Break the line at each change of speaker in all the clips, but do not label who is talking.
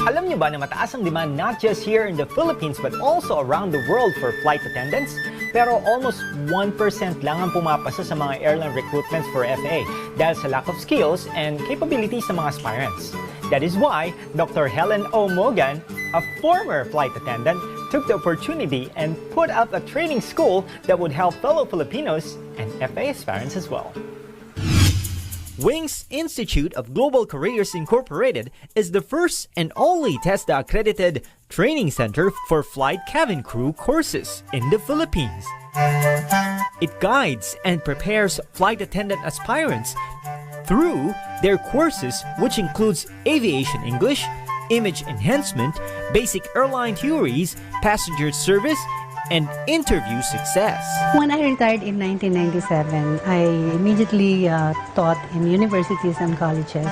Alam niyo ba na mataas ang demand not just here in the Philippines but also around the world for flight attendants? Pero almost 1% lang ang pumapasa sa mga airline recruitments for FA dahil sa lack of skills and capabilities ng mga aspirants. That is why Dr. Helen O. Mogan, a former flight attendant, took the opportunity and put up a training school that would help fellow Filipinos and FA aspirants as well. Wings Institute of Global Careers Incorporated is the first and only TESDA-accredited training center for flight cabin crew courses in the Philippines. It guides and prepares flight attendant aspirants through their courses, which includes aviation English, image enhancement, basic airline theories, passenger service, and interview success.
When I retired in 1997, I immediately taught in universities and colleges.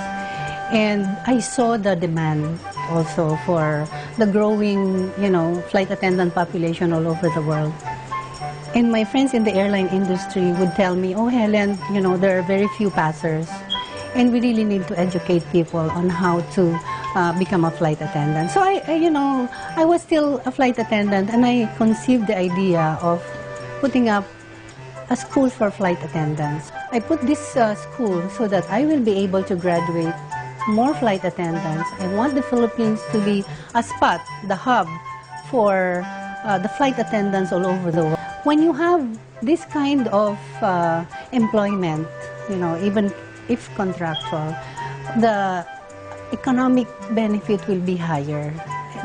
And I saw the demand also for the growing, flight attendant population all over the world. And my friends in the airline industry would tell me, oh, Helen, there are very few passers. And we really need to educate people on how to become a flight attendant. So I was still a flight attendant, and I conceived the idea of putting up a school for flight attendants. I put this school so that I will be able to graduate more flight attendants. I want the Philippines to be a spot, the hub for the flight attendants all over the world. When you have this kind of employment, even if contractual, the economic benefit will be higher.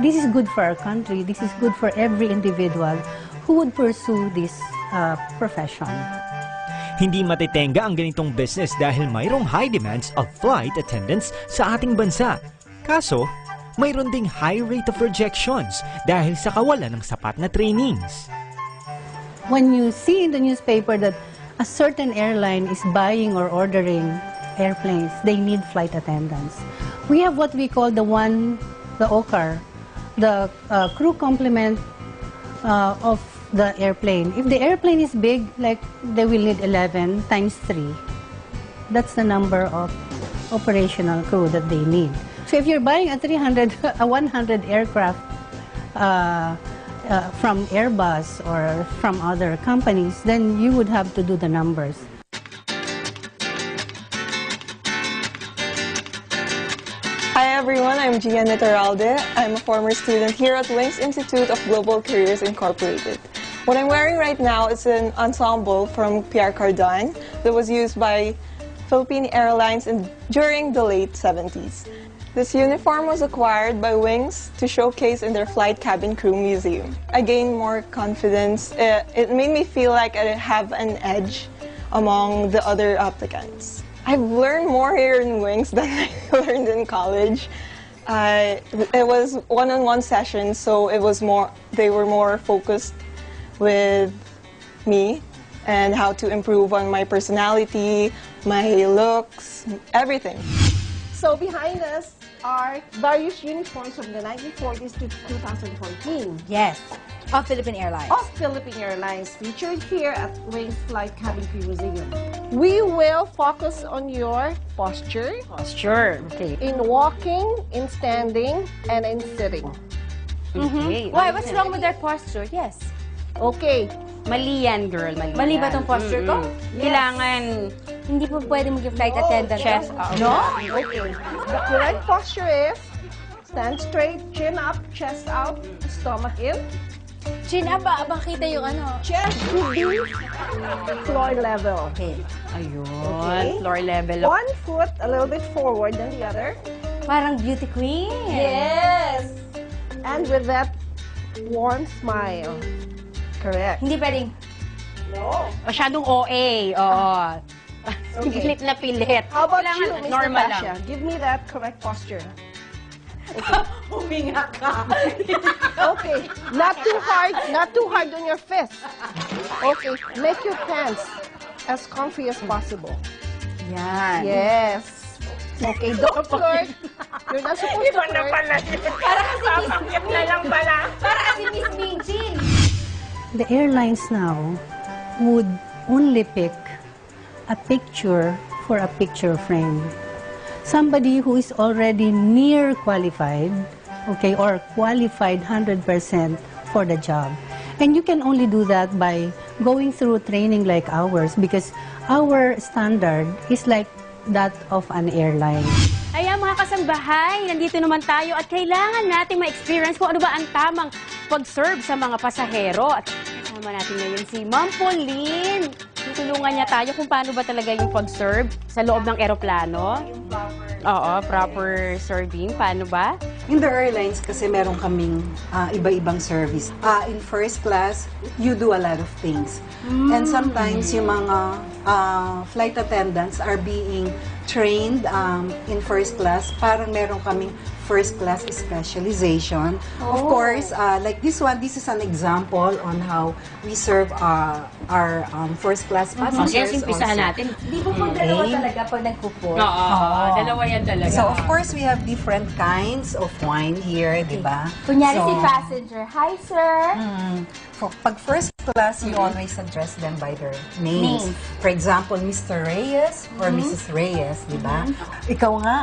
This is good for our country. This is good for every individual who would pursue this profession.
Hindi matitenga ang ganitong business dahil mayroong high demands of flight attendants sa ating bansa. Kaso, mayroon ding high rate of rejections dahil sa kawalan ng sapat na trainings.
When you see in the newspaper that a certain airline is buying or ordering airplanes, they need flight attendants. We have what we call the OCAR, the crew complement of the airplane. If the airplane is big, like they will need 11 times 3. That's the number of operational crew that they need. So if you're buying a 100 aircraft from Airbus or from other companies, then you would have to do the numbers.
Hi everyone, I'm Gian Nitoralde. I'm a former student here at Wings Institute of Global Careers Incorporated. What I'm wearing right now is an ensemble from Pierre Cardin that was used by Philippine Airlines during the late 70s. This uniform was acquired by Wings to showcase in their flight cabin crew museum. I gained more confidence. It made me feel like I have an edge among the other applicants. I've learned more here in Wings than I learned in college. It was one-on-one sessions, so they were more focused with me and how to improve on my personality, my looks, everything.
So behind us are various uniforms from the 1940s to 2014.
Yes, of Philippine Airlines.
Of Philippine Airlines, featured here at Wings Flight Cabin Crew Museum. We will focus on your posture.
Posture, okay.
In walking, in standing, and in sitting.
Okay. Why? What's wrong with their posture? Yes.
Okay.
Mali yan, girl. Mali ba tong posture ko? Kailangan, hindi po pwede maging flight attendant. Chest out.
No? Okay. The correct posture is stand straight, chin up, chest out, stomach in.
Chin up ba? Makita yung ano?
Chest should be floor level.
Okay. Ayun.
Okay.
Floor level.
One foot a little bit forward than the other.
Parang beauty queen.
Yes. And with that warm smile. Correct.
Hindi pwedeng.
No.
Masyadong OA. Oo.
Okay.
Pilit na pilit.
How about
Kailangan
you, Mr.
normal
Pasha?
lang.
Give me that correct posture.
Huminga ka.
Okay. Not too hard on your fist. Okay. Make your pants as comfy as possible.
Yan.
Yes. Okay, don't flirt. You're not supposed to flirt.
Para kasi Miss Minjin.
The airlines now would only pick a picture for a picture frame. Somebody who is already near qualified, okay, or qualified 100% for the job. And you can only do that by going through training like ours, because our standard is like that of an airline.
Ayan mga kasambahay, nandito naman tayo at kailangan natin ma-experience kung ano ba ang tamang pag-serve sa mga pasahero. At kasama natin ngayon si Ma'am Pauline. Tutulungan niya tayo kung paano ba talaga yung pag-serve sa loob ng eroplano. Oo, proper serving. Paano ba?
In the airlines kasi meron kaming iba-ibang service. In first class, you do a lot of things. And sometimes yung mga flight attendants are being trained in first class. Parang meron kaming first class specialization. Of course, like this one, this is an example on how we serve our first class passengers.
Yes, umpisahan natin. Di ba pag dalawa talaga pag nagkupo? Oo, dalawa yan talaga.
So, of course, we have different kinds of wine here, di ba?
Kunyari si passenger, hi sir!
Pag first class, you always address them by their names. For example, Mr. Reyes or Mrs. Reyes, di ba? Ikaw nga.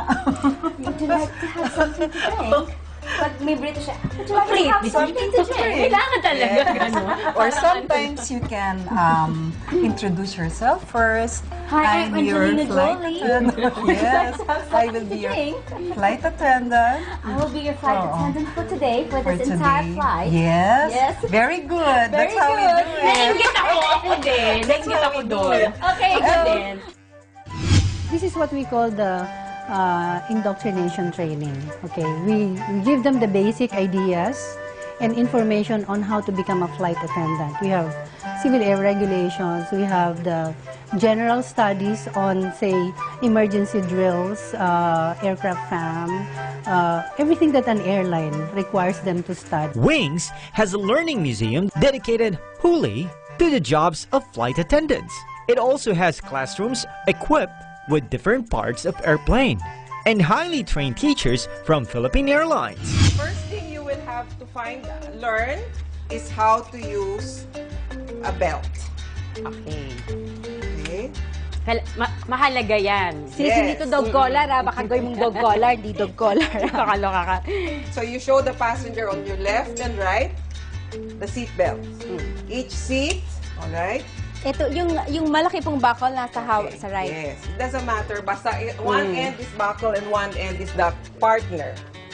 Would you like to have something to drink? Pag may British, would you like to have something to drink? Kailangan talaga gano'n.
Or sometimes you can introduce yourself first.
Hi, I'm
your
Angelina
flight
Jolie.
attendant. Yes, I will be your flight attendant.
I will be your flight attendant for today, for this entire flight.
Yes.
Yes.
Very good. That's how we do it.
Nainggit ako din. Nainggit ako doon. Okay, good din.
This is what we call the indoctrination training. Okay, we give them the basic ideas and information on how to become a flight attendant. We have civil air regulations. We have the general studies on, say, emergency drills, aircraft FAM, everything that an airline requires them to study.
Wings has a learning museum dedicated wholly to the jobs of flight attendants. It also has classrooms equipped with different parts of airplane and highly trained teachers from Philippine Airlines.
First thing you will have to learn is how to use a belt.
Okay.
Okay?
Mahalaga yan.
Yes.
Hindi to dog collar, baka gawin mong dog collar, di dog collar. Kakaloka ka.
So you show the passenger on your left and right the seat belts. Each seat, all right?
Ito, yung malaki pong buckle nasa sa right.
Yes. It doesn't matter. Basta one end is buckle and one end is the partner.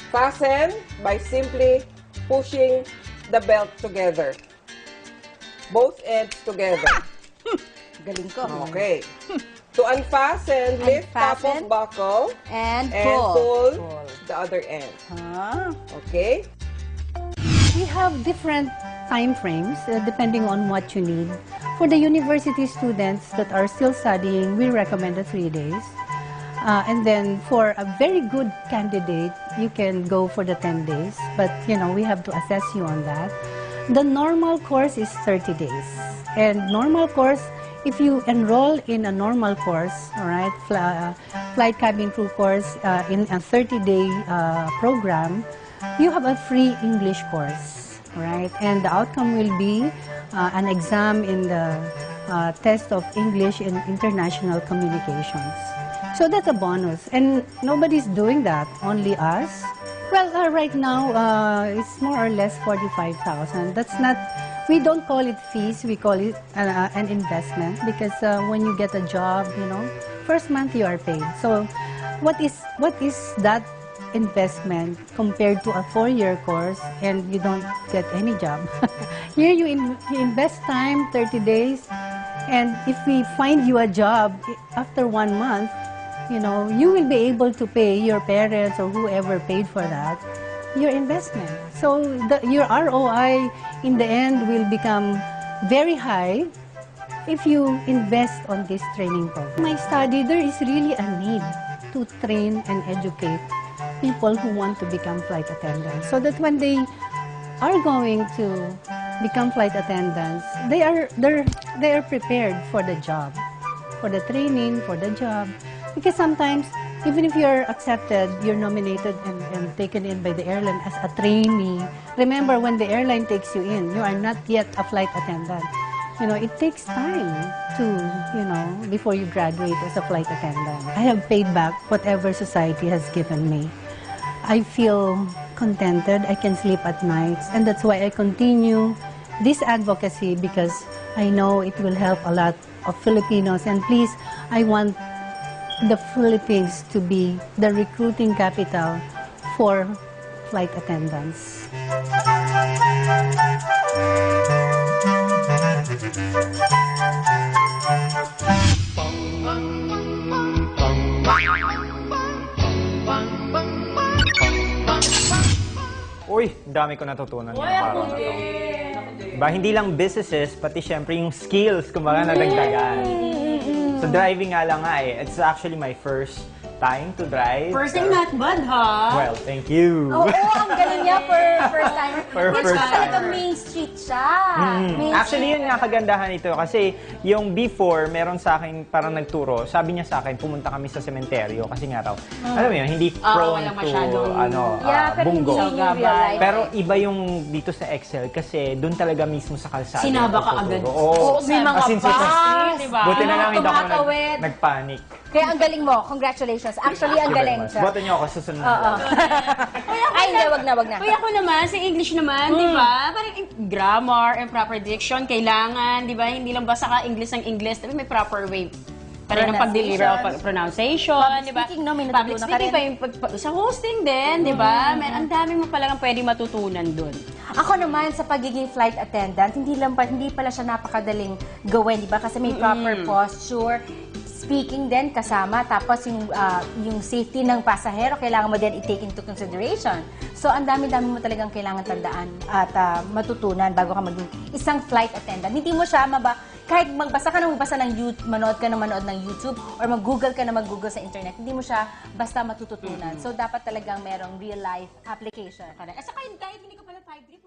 Fasten by simply pushing the belt together. Both ends together.
Galing ko.
Okay. To unfasten, lift top of buckle
And
and pull the other end. Okay?
We have different time frames depending on what you need. For the university students that are still studying, we recommend 3 days. And then for a very good candidate, you can go for the 10 days. But, you know, we have to assess you on that. The normal course is 30 days. And normal course, if you enroll in a normal course, all right, flight cabin crew course in a 30-day program, you have a free English course, right? And the outcome will be an exam in the test of English in international communications. So that's a bonus. And nobody's doing that, only us. Well, right now, it's more or less 45,000. That's not, we don't call it fees, we call it an investment, because when you get a job, you know, first month you are paid. So what is that investment compared to a 4-year course and you don't get any job? Here you invest time, 30 days, and if we find you a job after 1 month, you know, you will be able to pay your parents or whoever paid for that, your investment. So your ROI in the end will become very high if you invest on this training program. My study, there is really a need to train and educate people who want to become flight attendants, so that when they are going to become flight attendants, they are prepared for the job, for the training, for the job. Because sometimes, even if you're accepted, you're nominated and taken in by the airline as a trainee. Remember, when the airline takes you in, you are not yet a flight attendant. it takes time to, before you graduate as a flight attendant. I have paid back whatever society has given me. I feel contented. I can sleep at nights. And that's why I continue this advocacy, because I know it will help a lot of Filipinos. And please, I want the Philippines to be the recruiting capital for flight attendants.
Uy, dami ko natutunan. Diba, hindi lang businesses, pati syempre yung skills, kumbaga, nadagdagan. So driving nga lang it's actually my first time to drive.
First time not bad, ha?
Well, thank you.
Oo, ang galing niya for first time.
For first time.
Talaga Main Street siya. Main
Actually,
Street.
yun nga kagandahan ito. Kasi yung before, meron sa akin parang nagturo. Sabi niya sa akin, pumunta kami sa sementeryo. Kasi nga raw, alam mo yun, hindi prone
walang
to,
masyadong-
Pero
bunggo.
hindi niyo realize.
Pero iba yung dito sa Excel kasi doon talaga mismo sa kalsada.
Sinaba ka
nagtuturo.
agad.
Oo.
may mga
As in,
bus.
Diba?
Buti na lang hindi ako
Tumatawid.
nagpanic.
Kaya ang galing mo. Congratulations. Actually, ang galing siya.
Boto niyo ako susunod.
Oo. Ay, hindi. Wag na.
Kuya ko naman, sa English naman, di ba? Parang grammar and proper diction, kailangan, di ba? Hindi lang basta ka English ng English, tapi may proper way. Parang ng pag-deliver o pronunciation, di ba?
Speaking, no, may
Public
natutunan ka
speaking
rin.
pa yung sa hosting din, di ba? Ang dami mo palang pwede matutunan dun.
Ako naman, sa pagiging flight attendant, hindi pala siya napakadaling gawin, di ba? Kasi may proper posture, speaking din kasama, tapos yung safety ng pasahero, kailangan mo din i-take into consideration. So, ang dami-dami mo talagang kailangan tandaan at matutunan bago ka maging isang flight attendant. Hindi mo siya kahit magbasa ka ng YouTube, manood ka ng YouTube, or mag-Google ka na mag-Google sa internet, hindi mo siya basta matututunan. So, dapat talagang merong real-life application.
At saka kahit hindi ka pala 5'3"